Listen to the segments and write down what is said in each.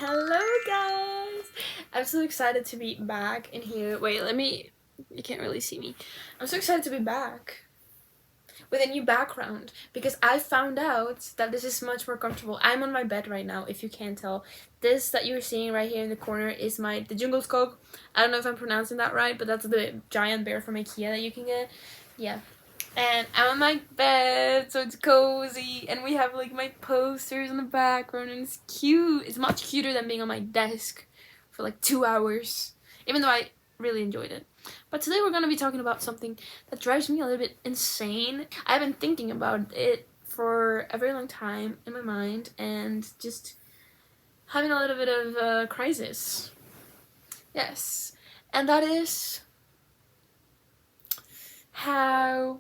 Hello guys! I'm so excited to be back in here. Wait, you can't really see me. I'm so excited to be back with a new background because I found out that this is much more comfortable. I'm on my bed right now, if you can't tell. This that you're seeing right here in the corner is the Jungle Skog. I don't know if I'm pronouncing that right, but that's the giant bear from IKEA that you can get. Yeah. And I'm on my bed, so it's cozy, and we have like my posters in the background, and it's cute. It's much cuter than being on my desk for like 2 hours, even though I really enjoyed it. But today we're going to be talking about something that drives me a little bit insane. I've been thinking about it for a very long time in my mind, and just having a little bit of a crisis. Yes, and that is how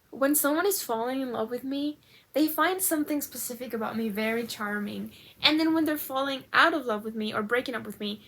when someone is falling in love with me, they find something specific about me very charming. And then when they're falling out of love with me or breaking up with me,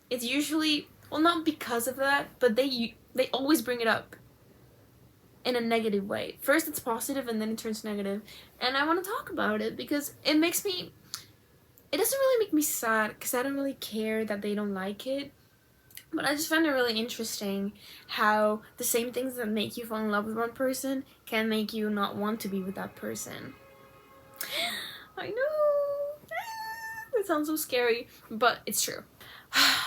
it's usually, well, not because of that, but they always bring it up in a negative way. First it's positive and then it turns negative. And I want to talk about it because it doesn't really make me sad because I don't really care that they don't like it. But I just find it really interesting how the same things that make you fall in love with one person can make you not want to be with that person. I know! That sounds so scary, but it's true.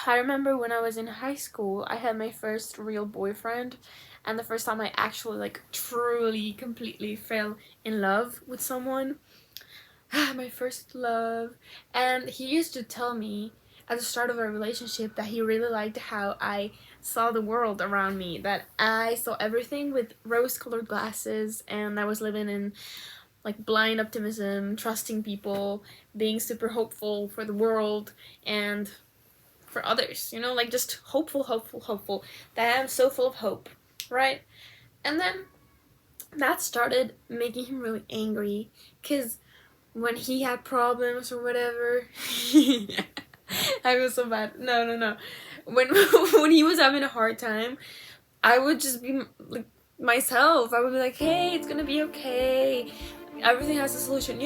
I remember when I was in high school, I had my first real boyfriend, and the first time I actually truly, completely fell in love with someone. My first love. And he used to tell me at the start of our relationship that he really liked how I saw the world around me, that I saw everything with rose-colored glasses, and I was living in blind optimism, trusting people, being super hopeful for the world and for others, just hopeful, that I'm so full of hope, right? And then that started making him really angry, because when he had problems or whatever, I feel so bad. No. When he was having a hard time, I would just be myself. I would be like, hey, it's gonna be okay. Everything has a solution.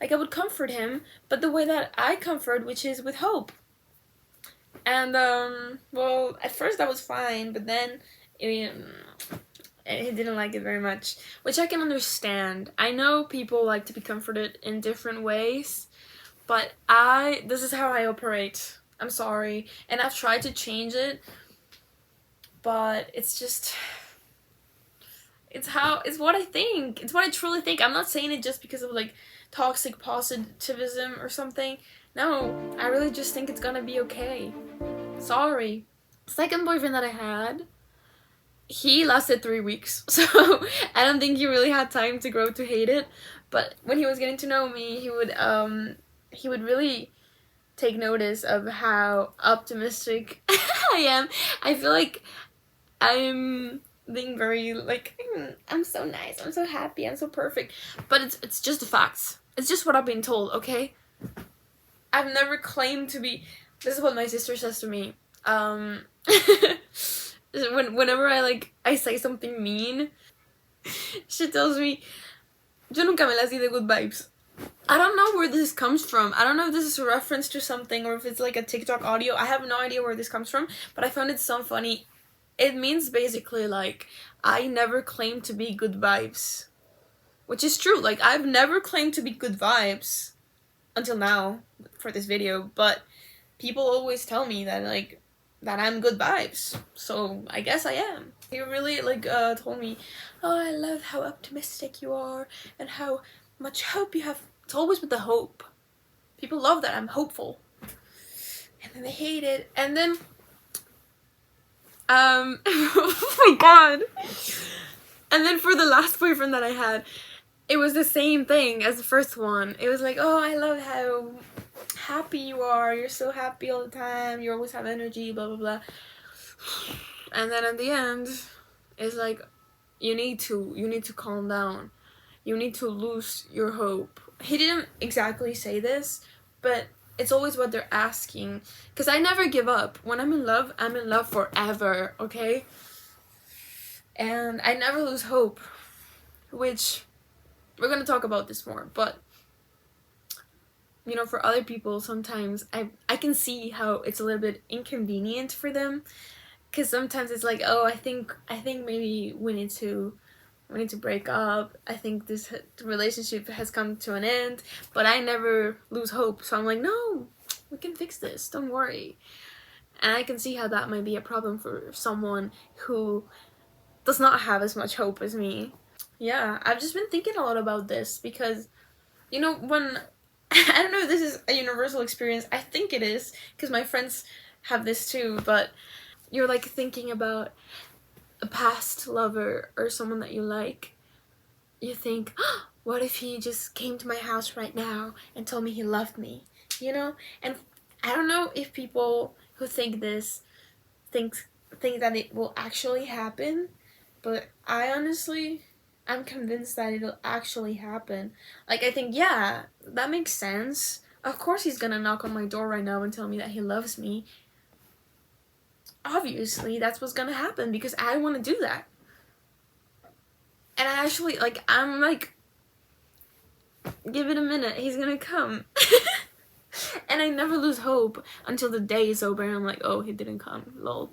I would comfort him, but the way that I comfort, which is with hope. And, well, at first that was fine, but then he didn't like it very much, which I can understand. I know people like to be comforted in different ways, but this is how I operate. I'm sorry. And I've tried to change it, but it's just, it's what I think. It's what I truly think. I'm not saying it just because of toxic positivism or something. No, I really just think it's gonna be okay. Sorry. Second boyfriend that I had, he lasted 3 weeks, so I don't think he really had time to grow to hate it. But when he was getting to know me, he would really take notice of how optimistic I am. I feel like I'm being very I'm so nice, I'm so happy, I'm so perfect. But it's just the facts. It's just what I've been told, okay? I've never claimed to be. This is what my sister says to me. Whenever I say something mean, she tells me, yo nunca me las di de good vibes. I don't know where this comes from. I don't know if this is a reference to something or if it's a TikTok audio. I have no idea where this comes from, but I found it so funny. It means basically I never claimed to be good vibes. Which is true. I've never claimed to be good vibes until now for this video, but people always tell me that that I'm good vibes, so I guess I am. He really told me, oh, I love how optimistic you are and how much hope you have. It's always with the hope. People love that I'm hopeful, and then they hate it. And then oh my god. And then for the last boyfriend that I had, it was the same thing as the first one. It was oh, I love how happy you are, you're so happy all the time, you always have energy, blah blah blah. And then at the end, it's you need to calm down, you need to lose your hope. He didn't exactly say this, but it's always what they're asking, because I never give up. When I'm in love forever, okay? And I never lose hope, which we're gonna talk about this more, but you know, for other people, sometimes I can see how it's a little bit inconvenient for them, because sometimes it's like, oh, I think maybe we need to break up. I think this relationship has come to an end, but I never lose hope. So I'm like, no, we can fix this. Don't worry. And I can see how that might be a problem for someone who does not have as much hope as me. Yeah, I've just been thinking a lot about this because, you know, when I don't know if this is a universal experience. I think it is because my friends have this too, but you're like thinking about a past lover or someone that you like. You think, oh, what if he just came to my house right now and told me he loved me, you know? And I don't know if people who think this think that it will actually happen, but I'm convinced that it'll actually happen. Like, I think, yeah, that makes sense. Of course he's gonna knock on my door right now and tell me that he loves me. Obviously, that's what's gonna happen because I want to do that. And I actually, like, I'm like, give it a minute, he's gonna come. And I never lose hope until the day is over and I'm like, oh, he didn't come, lol.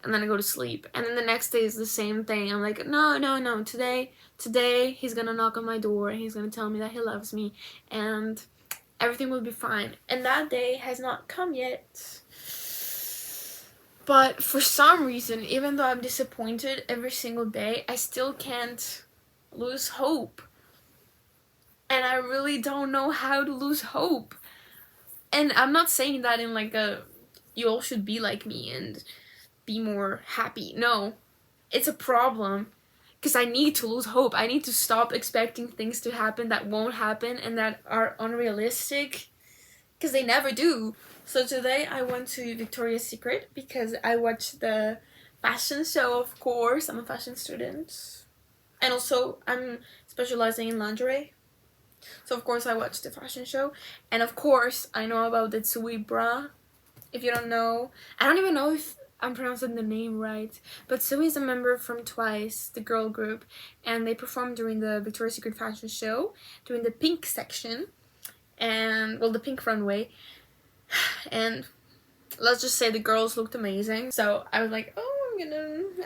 And then I go to sleep. And then the next day is the same thing. I'm like, no, today he's gonna knock on my door and he's gonna tell me that he loves me and everything will be fine. And that day has not come yet. But for some reason, even though I'm disappointed every single day, I still can't lose hope. And I really don't know how to lose hope. And I'm not saying that in like a, you all should be like me and be more happy. No, it's a problem because I need to lose hope. I need to stop expecting things to happen that won't happen and that are unrealistic because they never do. So today I went to Victoria's Secret because I watched the fashion show, of course. I'm a fashion student. And also I'm specializing in lingerie. So of course I watched the fashion show. And of course I know about the Tsui bra. If you don't know, I don't even know if I'm pronouncing the name right, but Tsui is a member from TWICE, the girl group, and they performed during the Victoria's Secret fashion show, during the pink section, and, well, the pink runway, and let's just say the girls looked amazing, so I was like, oh,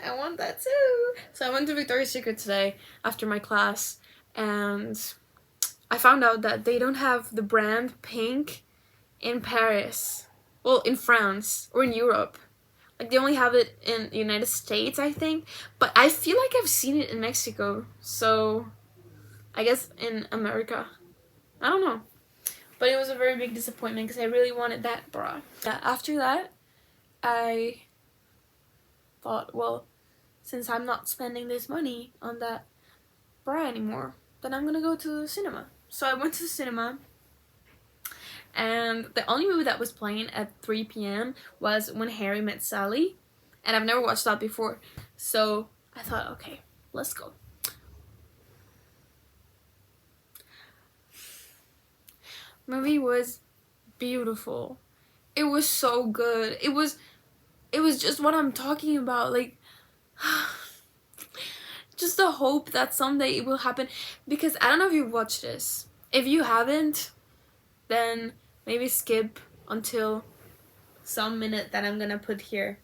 I want that too. So I went to Victoria's Secret today after my class, and I found out that they don't have the brand pink in Paris, well, in France, or in Europe. Like, they only have it in the United States, I think. But I feel like I've seen it in Mexico. So, I guess in America. I don't know. But it was a very big disappointment because I really wanted that bra. Yeah, after that, I thought, well, since I'm not spending this money on that bra anymore, then I'm gonna go to the cinema. So I went to the cinema. And the only movie that was playing at 3 p.m. was When Harry Met Sally. And I've never watched that before. So I thought, okay, let's go. Movie was beautiful. It was so good. It was just what I'm talking about. Like, just the hope that someday it will happen. Because I don't know if you've watched this. If you haven't, then maybe skip until some minute that I'm gonna put here.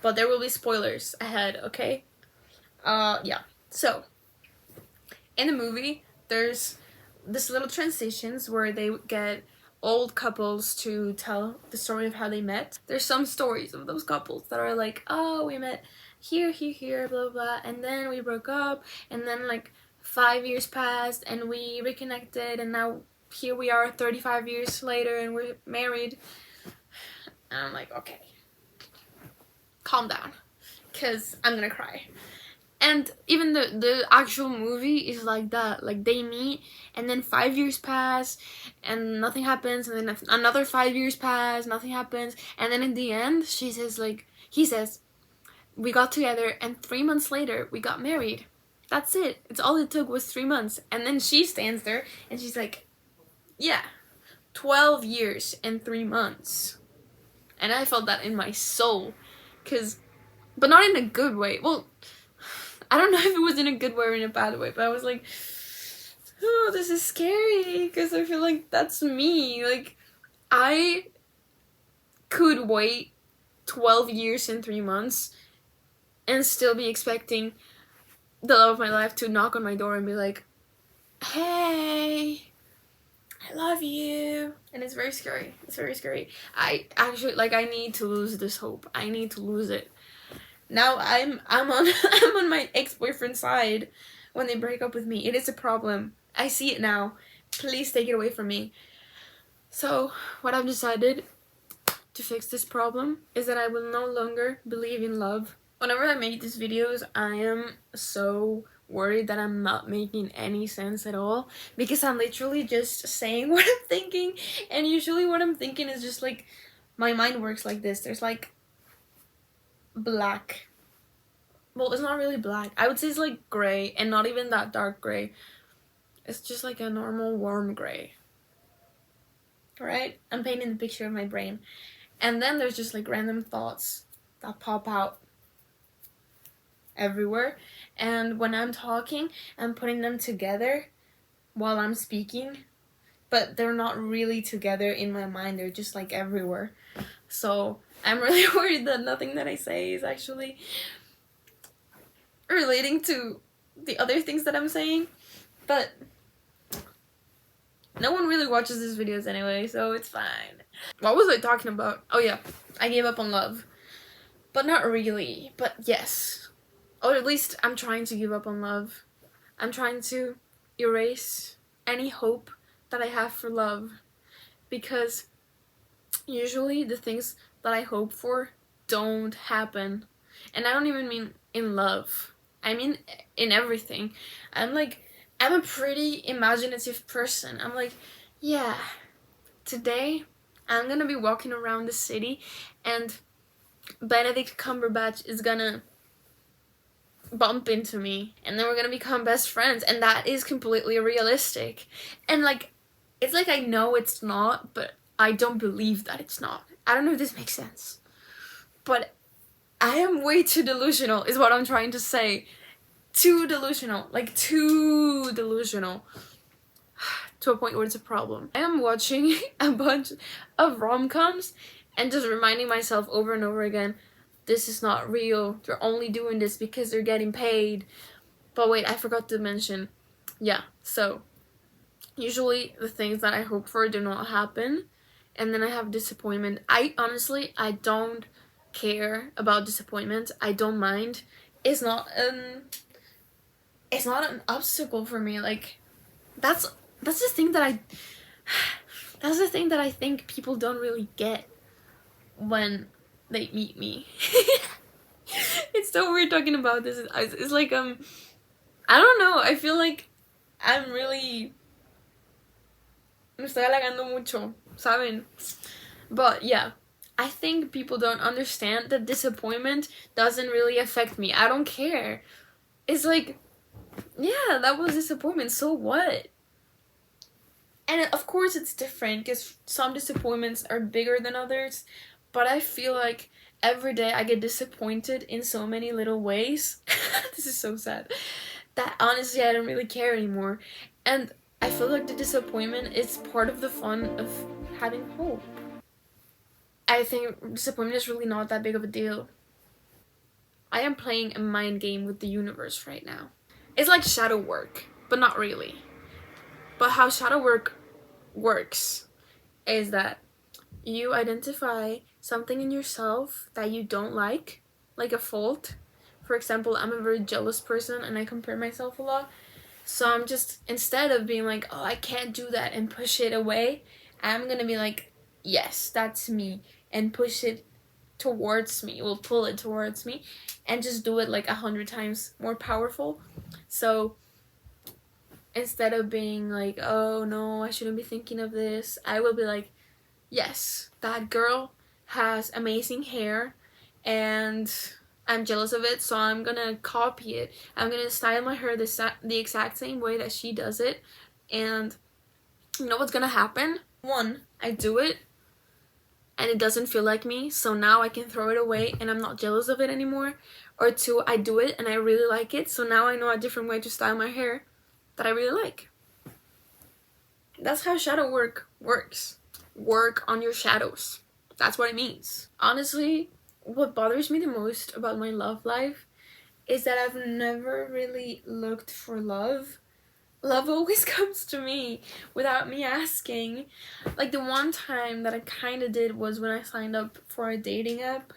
But there will be spoilers ahead, okay? Yeah. So, in the movie, there's this little transitions where they get old couples to tell the story of how they met. There's some stories of those couples that are like, oh, we met here, blah, blah, and then we broke up, and then like 5 years passed, and we reconnected, and now here we are 35 years later and we're married. And I'm like, okay, calm down, because I'm gonna cry. And even the actual movie is like that. Like, they meet and then 5 years pass and nothing happens, and then another 5 years pass, nothing happens, and then in the end he says we got together and 3 months later we got married. That's it. It's all it took was 3 months. And then she stands there and she's like, yeah, 12 years and 3 months. And I felt that in my soul. But not in a good way. Well, I don't know if it was in a good way or in a bad way, but I was like, Oh, this is scary because I feel like that's me. Like, I could wait 12 years and 3 months and still be expecting the love of my life to knock on my door and be like, hey, I love you. And it's very scary. It's very scary. I actually, like, I need to lose this hope. I need to lose it. Now I'm on I'm on my ex-boyfriend's side when they break up with me. It is a problem. I see it now. Please take it away from me. So what I've decided to fix this problem is that I will no longer believe in love. Whenever I make these videos, I am so worried that I'm not making any sense at all, because I'm literally just saying what I'm thinking, and usually what I'm thinking is just like, my mind works like this. There's like black. Well, it's not really black. I would say it's like gray, and not even that dark gray. It's just like a normal warm gray. Right? I'm painting the picture of my brain. And then there's just like random thoughts that pop out everywhere. And when I'm talking, I'm putting them together while I'm speaking. But they're not really together in my mind. They're just like everywhere. So I'm really worried that nothing that I say is actually relating to the other things that I'm saying. But no one really watches these videos anyway, so it's fine. What was I talking about? Oh yeah, I gave up on love. But not really, but yes. Or at least I'm trying to give up on love. I'm trying to erase any hope that I have for love. Because usually the things that I hope for don't happen. And I don't even mean in love. I mean in everything. I'm a pretty imaginative person. I'm like, yeah, today I'm gonna be walking around the city and Benedict Cumberbatch is gonna bump into me and then we're gonna become best friends, and that is completely realistic. And like, it's like I know it's not, but I don't believe that it's not. I don't know if this makes sense. But I am way too delusional is what I'm trying to say. Too delusional. Like, too delusional. To a point where it's a problem. I am watching a bunch of rom-coms and just reminding myself over and over again, this is not real. They're only doing this because they're getting paid. But wait, I forgot to mention. Yeah, so usually the things that I hope for do not happen. And then I have disappointment. I don't care about disappointment. I don't mind. It's not an obstacle for me. Like, that's the thing that I think people don't really get when they meet me. It's so weird talking about this. It's like, I don't know, I feel like me estoy halagando mucho, ¿saben? But yeah, I think people don't understand that disappointment doesn't really affect me. I don't care. It's like, yeah, that was disappointment, so what? And of course it's different because some disappointments are bigger than others, but I feel like every day I get disappointed in so many little ways. This is so sad. That honestly I don't really care anymore. And I feel like the disappointment is part of the fun of having hope. I think disappointment is really not that big of a deal. I am playing a mind game with the universe right now. It's like shadow work, but not really. But how shadow work works is that you identify something in yourself that you don't like a fault. For example, I'm a very jealous person and I compare myself a lot. So I'm just, instead of being like, oh, I can't do that and push it away, I'm gonna be like, yes, that's me, and push it towards me, will pull it towards me, and just do it like 100 times more powerful. So instead of being like, oh no, I shouldn't be thinking of this, I will be like, yes, that girl has amazing hair and I'm jealous of it, so I'm gonna copy it. I'm gonna style my hair the exact same way that she does it. And you know what's gonna happen? One, I do it and it doesn't feel like me, so now I can throw it away and I'm not jealous of it anymore. Or two, I do it and I really like it, so now I know a different way to style my hair that I really like. That's how shadow work works. Work on your shadows. That's what it means. Honestly, what bothers me the most about my love life is that I've never really looked for love. Love always comes to me without me asking. Like, the one time that I kind of did was when I signed up for a dating app,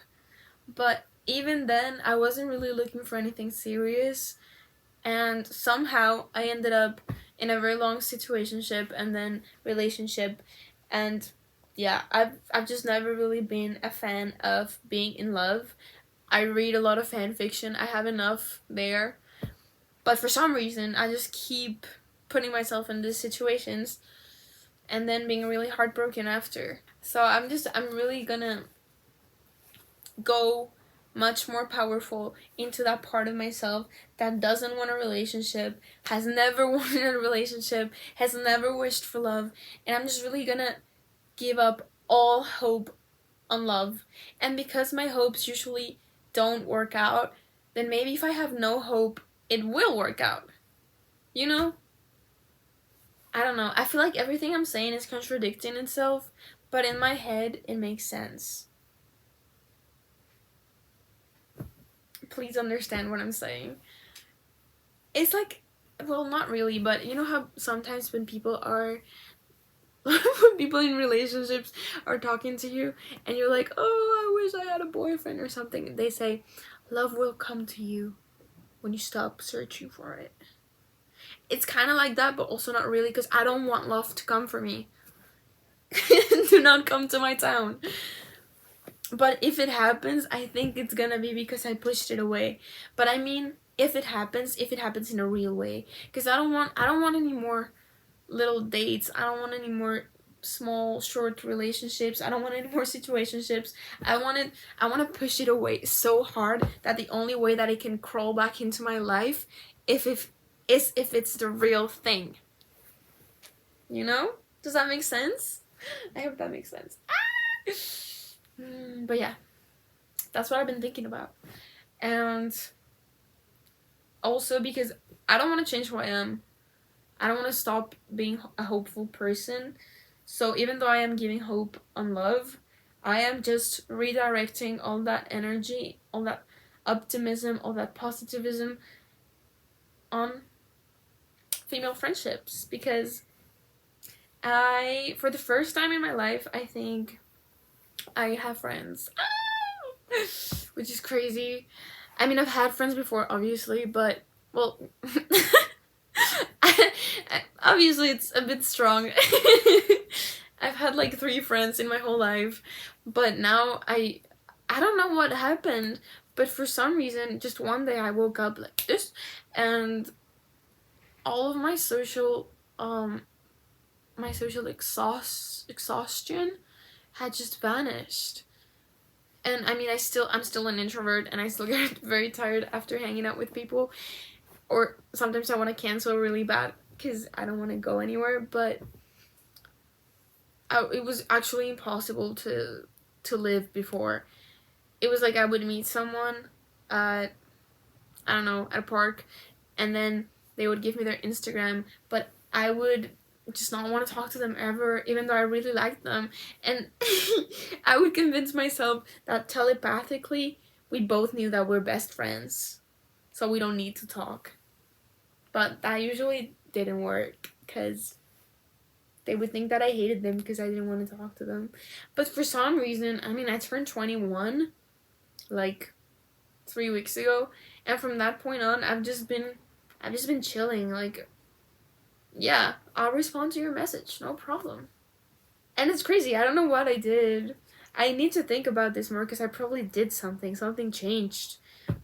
but even then I wasn't really looking for anything serious, and somehow I ended up in a very long situationship and then relationship. And yeah, I've just never really been a fan of being in love. I read a lot of fan fiction. I have enough there. But for some reason, I just keep putting myself in these situations and then being really heartbroken after. So I'm really gonna go much more powerful into that part of myself that doesn't want a relationship, has never wanted a relationship, has never wished for love, and I'm just really gonna give up all hope on love. And because my hopes usually don't work out, then maybe if I have no hope, it will work out. You know? I don't know. I feel like everything I'm saying is contradicting itself, but in my head, it makes sense. Please understand what I'm saying. It's like, well, not really, but you know how sometimes when people are when people in relationships are talking to you and you're like, oh, I wish I had a boyfriend or something, they say love will come to you when you stop searching for it. It's kind of like that, but also not really, because I don't want love to come for me. Do not come to my town. But if it happens, I think it's gonna be because I pushed it away. But I mean, if it happens in a real way, because I don't want any more little dates. I don't want any more small short relationships. I don't want any more situationships. I want to push it away so hard that the only way that it can crawl back into my life is if it's the real thing. You know? Does that make sense? I hope that makes sense. But yeah, that's what I've been thinking about. And also because I don't want to change who I am. I don't want to stop being a hopeful person. So even though I am giving hope on love, I am just redirecting all that energy, all that optimism, all that positivism on female friendships. Because for the first time in my life, I think I have friends. Which is crazy. I mean, I've had friends before, obviously, but, well, obviously it's a bit strong. I've had like 3 friends in my whole life, but now I don't know what happened, but for some reason, just one day I woke up like this, and all of my social exhaustion had just vanished. And I mean, I'm still an introvert, and I still get very tired after hanging out with people, or sometimes I want to cancel really bad because I don't want to go anywhere. But it was actually impossible to live before. It was like I would meet someone at, I don't know, at a park, and then they would give me their Instagram, but I would just not want to talk to them ever, even though I really liked them. And I would convince myself that telepathically we both knew that we're best friends, so we don't need to talk. But that usually didn't work because they would think that I hated them because I didn't want to talk to them. But for some reason, I mean, I turned 21 like 3 weeks ago, and from that point on, I've just been chilling. Like, yeah, I'll respond to your message, no problem. And it's crazy. I don't know what I did. I need to think about this more because I probably did something. Something changed,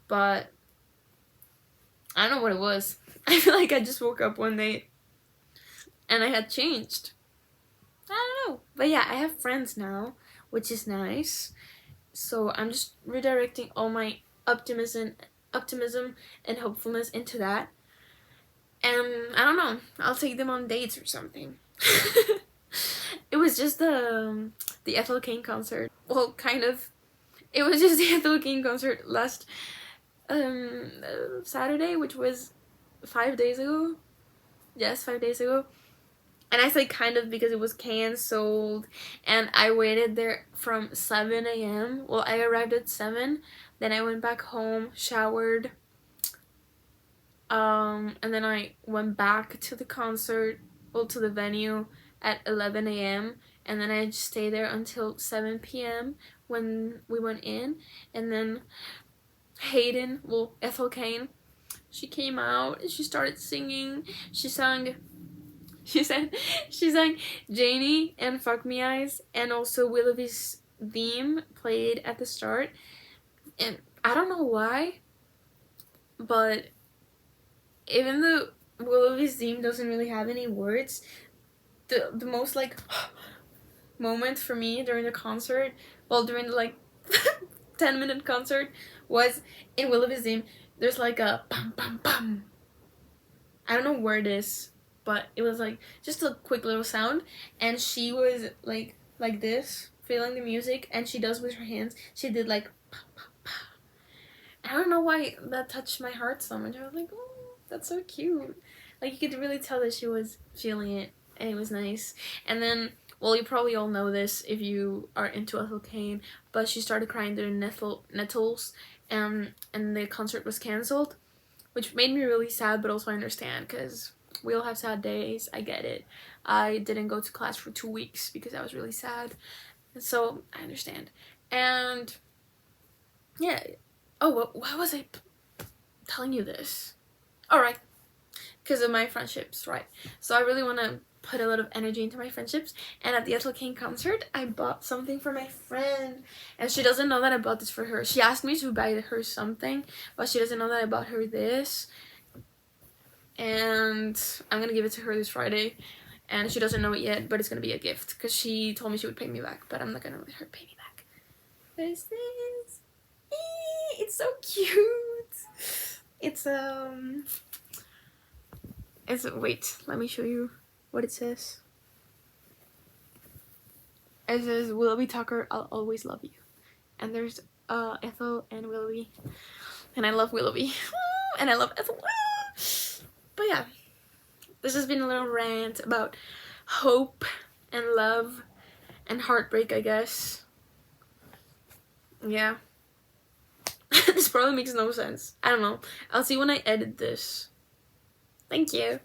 but I don't know what it was. I feel like I just woke up one day and I had changed. I don't know. But yeah, I have friends now, which is nice. So I'm just redirecting all my optimism and hopefulness into that. And I don't know, I'll take them on dates or something. It was just the Ethel Cain concert. Well, kind of. It was just the Ethel Cain concert last Saturday, which was 5 days ago. Yes, 5 days ago. And I say kind of because it was canceled, and I waited there from 7 a.m. Well, I arrived at 7, then I went back home, showered, and then I went back to the concert, well, to the venue at 11 a.m. and then I just stayed there until 7 p.m. when we went in. And then Hayden, well, Ethel Kane, she came out and she started singing. She sang Janie and Fuck Me Eyes, and also Willoughby's theme played at the start. And I don't know why, but even though Willoughby's theme doesn't really have any words, the most like moment for me during the concert, well, during the like 10-minute concert, was in Willoughby's theme. There's like a bum bum bum. I don't know where it is, but it was like just a quick little sound, and she was like this, feeling the music, and she does with her hands. She did like pa, pa, pa. I don't know why that touched my heart so much. I was like, oh, that's so cute. Like, you could really tell that she was feeling it, and it was nice. And then, well, you probably all know this if you are into Ethel Kane, but she started crying during Nettles, and the concert was cancelled, which made me really sad, but also I understand, because we all have sad days. I get it. I didn't go to class for 2 weeks because I was really sad, and so I understand. And yeah. Oh, why was I telling you this? All right, because of my friendships, right? So I really want to put a lot of energy into my friendships, and at the Ethel King concert, I bought something for my friend, and she doesn't know that I bought this for her. She asked me to buy her something, but she doesn't know that I bought her this, and I'm gonna give it to her this Friday, and she doesn't know it yet, but it's gonna be a gift, because she told me she would pay me back, but I'm not gonna let her pay me back. What is this? It's so cute. It's wait, let me show you what it says. It says, Willoughby Tucker, I'll always love you. And there's Ethel and Willoughby, and I love Willoughby and I love Ethel. But yeah, this has been a little rant about hope and love and heartbreak, I guess. Yeah. This probably makes no sense. I don't know. I'll see when I edit this. Thank you.